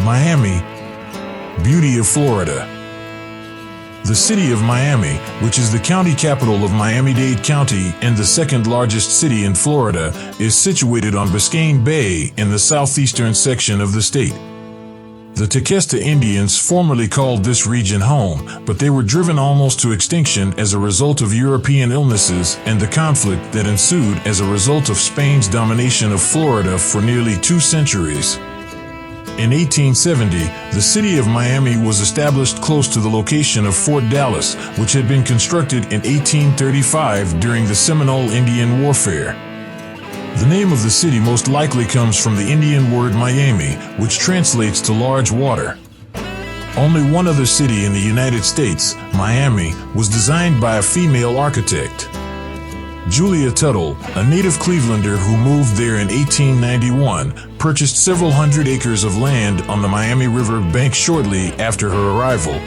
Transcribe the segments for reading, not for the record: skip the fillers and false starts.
Miami, beauty of Florida. The city of Miami, which is the county capital of Miami-Dade County and the second largest city in Florida, is situated on Biscayne Bay in the southeastern section of the state. The Tequesta Indians formerly called this region home, but they were driven almost to extinction as a result of European illnesses and the conflict that ensued as a result of Spain's domination of Florida for nearly 2 centuries. In 1870, the city of Miami was established close to the location of Fort Dallas, which had been constructed in 1835 during the Seminole Indian Warfare. The name of the city most likely comes from the Indian word Miami, which translates to large water. Only one other city in the United States, Miami, was designed by a female architect. Julia Tuttle, a native Clevelander who moved there in 1891, purchased several hundred acres of land on the Miami River bank shortly after her arrival.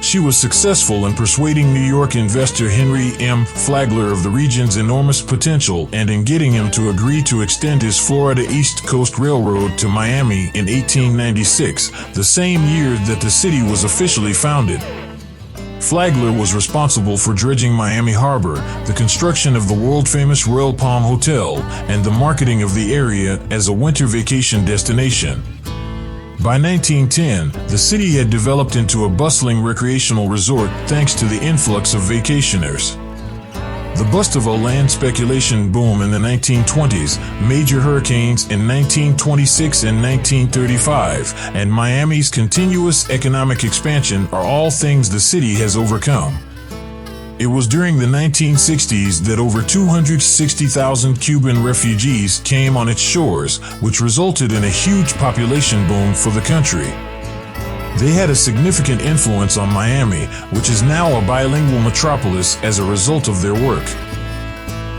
She was successful in persuading New York investor Henry M. Flagler of the region's enormous potential and in getting him to agree to extend his Florida East Coast Railroad to Miami in 1896, the same year that the city was officially founded. Flagler was responsible for dredging Miami Harbor, the construction of the world-famous Royal Palm Hotel, and the marketing of the area as a winter vacation destination. By 1910, the city had developed into a bustling recreational resort thanks to the influx of vacationers. The bust of a land speculation boom in the 1920s, major hurricanes in 1926 and 1935, and Miami's continuous economic expansion are all things the city has overcome. It was during the 1960s that over 260,000 Cuban refugees came on its shores, which resulted in a huge population boom for the country. They had a significant influence on Miami, which is now a bilingual metropolis as a result of their work.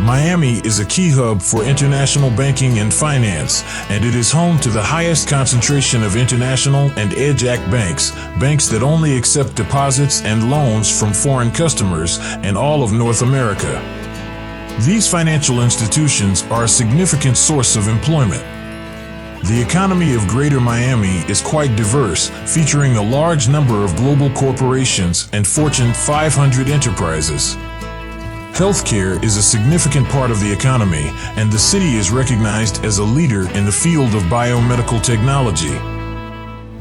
Miami is a key hub for international banking and finance, and it is home to the highest concentration of international and EDGE Act banks, banks that only accept deposits and loans from foreign customers in all of North America. These financial institutions are a significant source of employment. The economy of Greater Miami is quite diverse, featuring a large number of global corporations and Fortune 500 enterprises. Healthcare is a significant part of the economy, and the city is recognized as a leader in the field of biomedical technology.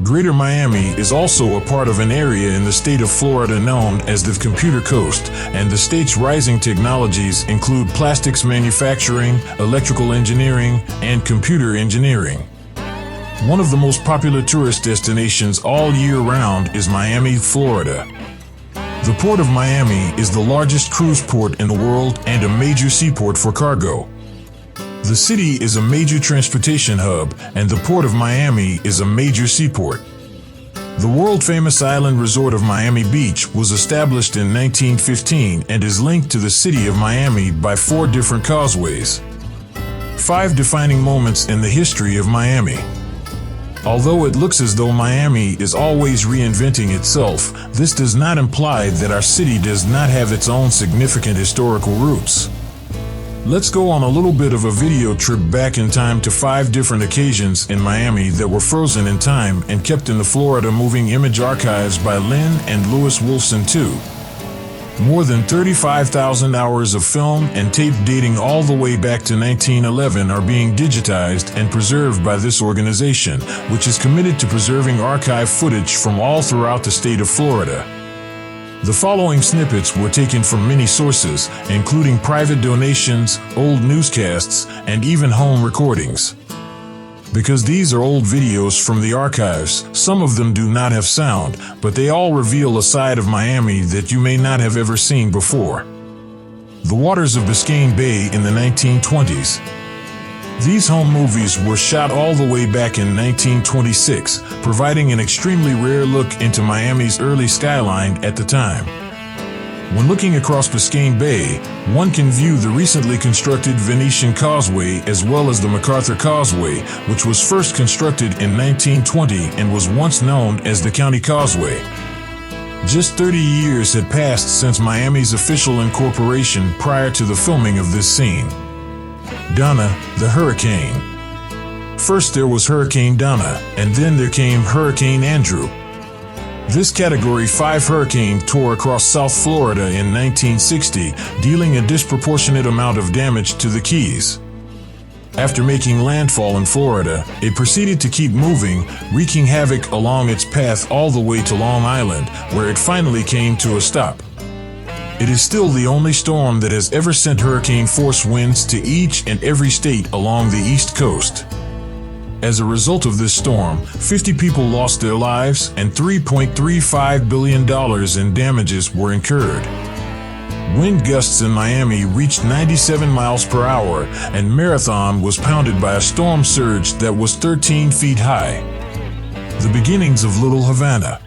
Greater Miami is also a part of an area in the state of Florida known as the Computer Coast, and the state's rising technologies include plastics manufacturing, electrical engineering, and computer engineering. One of the most popular tourist destinations all year round is Miami, Florida. The Port of Miami is the largest cruise port in the world and a major seaport for cargo. The city is a major transportation hub, and the Port of Miami is a major seaport. The world-famous island resort of Miami Beach was established in 1915 and is linked to the city of Miami by 4 different causeways. 5 defining moments in the history of Miami. Although it looks as though Miami is always reinventing itself, this does not imply that our city does not have its own significant historical roots. Let's go on a little bit of a video trip back in time to 5 different occasions in Miami that were frozen in time and kept in the Florida Moving Image Archives by Lynn and Lewis Wolfson II. More than 35,000 hours of film and tape dating all the way back to 1911 are being digitized and preserved by this organization, which is committed to preserving archive footage from all throughout the state of Florida. The following snippets were taken from many sources, including private donations, old newscasts, and even home recordings. Because these are old videos from the archives, some of them do not have sound, but they all reveal a side of Miami that you may not have ever seen before. The waters of Biscayne Bay in the 1920s. These home movies were shot all the way back in 1926, providing an extremely rare look into Miami's early skyline at the time. When looking across Biscayne Bay, one can view the recently constructed Venetian Causeway as well as the MacArthur Causeway, which was first constructed in 1920 and was once known as the County Causeway. Just 30 years had passed since Miami's official incorporation prior to the filming of this scene. Donna, the hurricane. First there was Hurricane Donna, and then there came Hurricane Andrew. This Category 5 hurricane tore across South Florida in 1960, dealing a disproportionate amount of damage to the Keys. After making landfall in Florida, it proceeded to keep moving, wreaking havoc along its path all the way to Long Island, where it finally came to a stop. It is still the only storm that has ever sent hurricane-force winds to each and every state along the East Coast. As a result of this storm, 50 people lost their lives and $3.35 billion in damages were incurred. Wind gusts in Miami reached 97 miles per hour, and Marathon was pounded by a storm surge that was 13 feet high. The beginnings of Little Havana.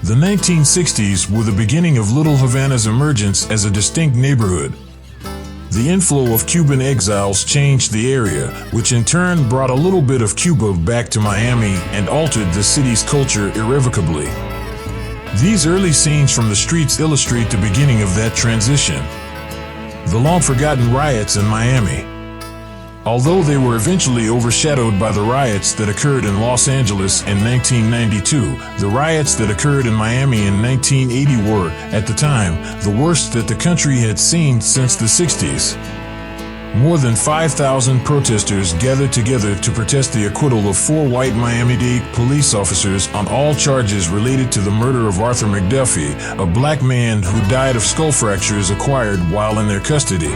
The 1960s were the beginning of Little Havana's emergence as a distinct neighborhood. The inflow of Cuban exiles changed the area, which in turn brought a little bit of Cuba back to Miami and altered the city's culture irrevocably. These early scenes from the streets illustrate the beginning of that transition. The long-forgotten riots in Miami. Although they were eventually overshadowed by the riots that occurred in Los Angeles in 1992, the riots that occurred in Miami in 1980 were, at the time, the worst that the country had seen since the 60s. More than 5,000 protesters gathered together to protest the acquittal of 4 white Miami-Dade police officers on all charges related to the murder of Arthur McDuffie, a black man who died of skull fractures acquired while in their custody.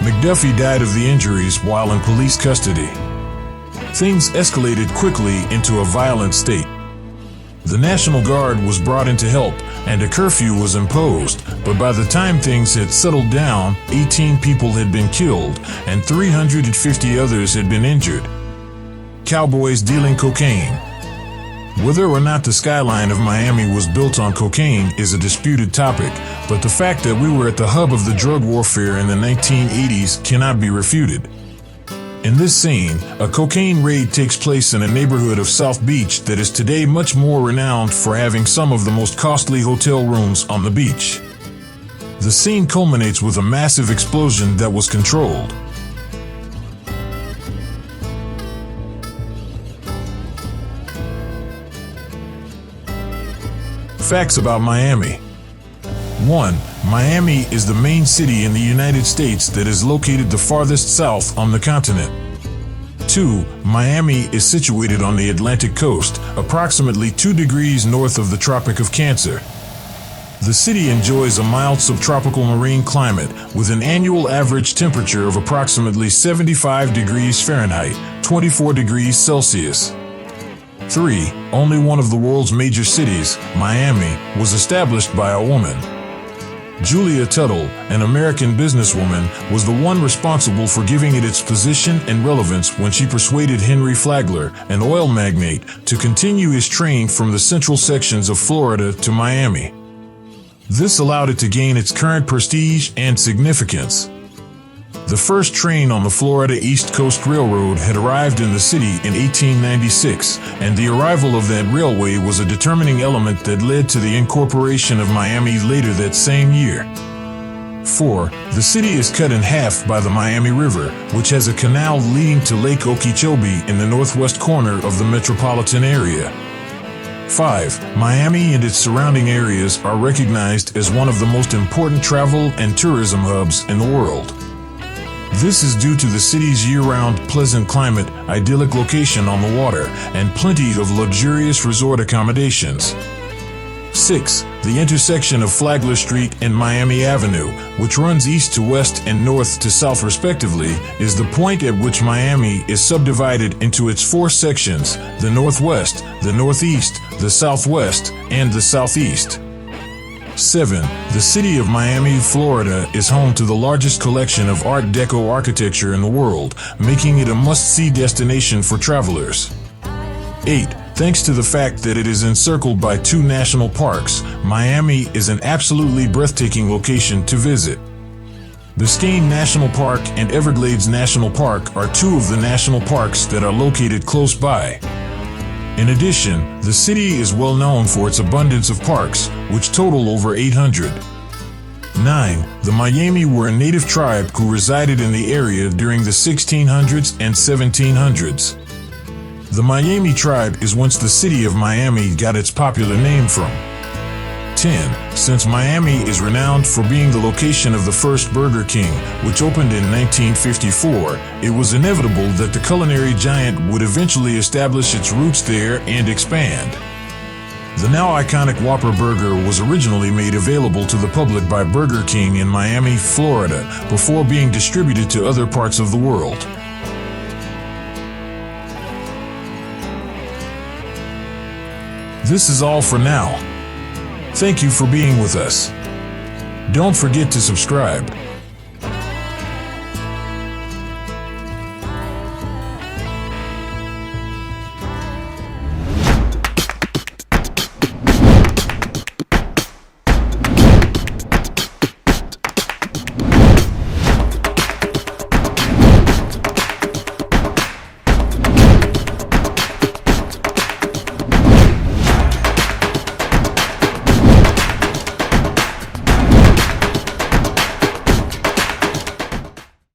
McDuffie died of the injuries while in police custody. Things escalated quickly into a violent state. The National Guard was brought in to help, and a curfew was imposed, but by the time things had settled down, 18 people had been killed, and 350 others had been injured. Cowboys dealing cocaine. Whether or not the skyline of Miami was built on cocaine is a disputed topic, but the fact that we were at the hub of the drug warfare in the 1980s cannot be refuted. In this scene, a cocaine raid takes place in a neighborhood of South Beach that is today much more renowned for having some of the most costly hotel rooms on the beach. The scene culminates with a massive explosion that was controlled. Facts about Miami. 1. Miami is the main city in the United States that is located the farthest south on the continent. 2. Miami is situated on the Atlantic coast, approximately 2 degrees north of the Tropic of Cancer. The city enjoys a mild subtropical marine climate with an annual average temperature of approximately 75 degrees Fahrenheit, 24 degrees Celsius. 3. Only one of the world's major cities, Miami, was established by a woman. Julia Tuttle, an American businesswoman, was the one responsible for giving it its position and relevance when she persuaded Henry Flagler, an oil magnate, to continue his train from the central sections of Florida to Miami. This allowed it to gain its current prestige and significance. The first train on the Florida East Coast Railroad had arrived in the city in 1896, and the arrival of that railway was a determining element that led to the incorporation of Miami later that same year. 4. The city is cut in half by the Miami River, which has a canal leading to Lake Okeechobee in the northwest corner of the metropolitan area. 5. Miami and its surrounding areas are recognized as one of the most important travel and tourism hubs in the world. This is due to the city's year-round pleasant climate, idyllic location on the water, and plenty of luxurious resort accommodations. 6. The intersection of Flagler Street and Miami Avenue, which runs east to west and north to south respectively, is the point at which Miami is subdivided into its 4 sections: the Northwest, the Northeast, the Southwest, and the Southeast. 7. The city of Miami, Florida is home to the largest collection of Art Deco architecture in the world, making it a must-see destination for travelers. 8. Thanks to the fact that it is encircled by 2 national parks, Miami is an absolutely breathtaking location to visit. Biscayne National Park and Everglades National Park are 2 of the national parks that are located close by. In addition, the city is well known for its abundance of parks, which total over 800. 9. The Miami were a native tribe who resided in the area during the 1600s and 1700s. The Miami tribe is whence the city of Miami got its popular name from. 10. Since Miami is renowned for being the location of the first Burger King, which opened in 1954, it was inevitable that the culinary giant would eventually establish its roots there and expand. The now iconic Whopper Burger was originally made available to the public by Burger King in Miami, Florida, before being distributed to other parts of the world. This is all for now. Thank you for being with us. Don't forget to subscribe.